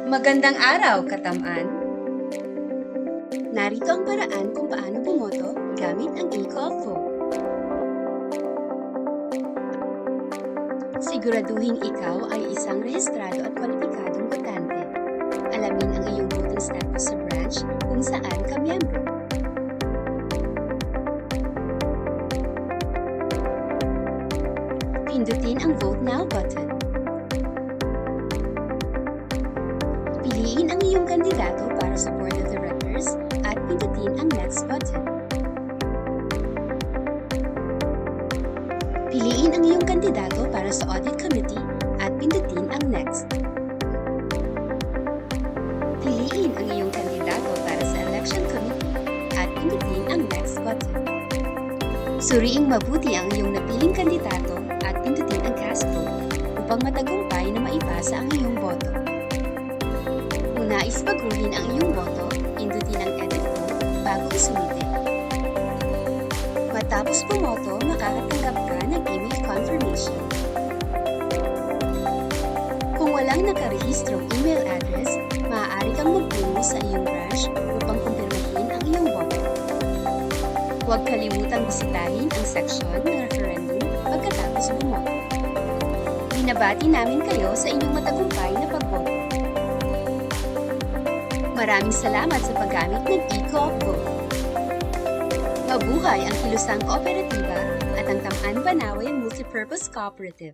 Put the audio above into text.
Magandang araw, Katamaan! Narito ang paraan kung paano bumoto gamit ang e-call vote. Siguraduhin ikaw ay isang rehistrado at kwalipikadong botante. Alamin ang iyong voting status sa branch kung saan ka miyembro. Pindutin ang Vote Now button. Piliin ang iyong kandidato para sa Board of Directors at pindutin ang Next button. Piliin ang iyong kandidato para sa Audit Committee at pindutin ang Next. Piliin ang iyong kandidato para sa Election Committee at pindutin ang Next button. Suriing mabuti ang iyong napiling kandidato at pindutin ang Cast Vote upang matagumpay na maipasa ang iyong boto. Kung nais baguhin ang iyong boto, pindutin ang Edit Vote bago isumite. Matapos bumoto, makakatanggap ka ng email confirmation. Kung walang nakarehistrong email address, maaari kang magtungo sa iyong branch upang kumpirmahin ang iyong boto. Huwag kalimutang bisitahin ang seksyon ng referendum pagkatapos bumoto. Binabati namin kayo sa inyong matagumpay na pagboto. Maraming salamat sa paggamit ng e-call vote. Mabuhay ang Kilusang Kooperatiba at ang Tamaan Banawe Multipurpose Cooperative.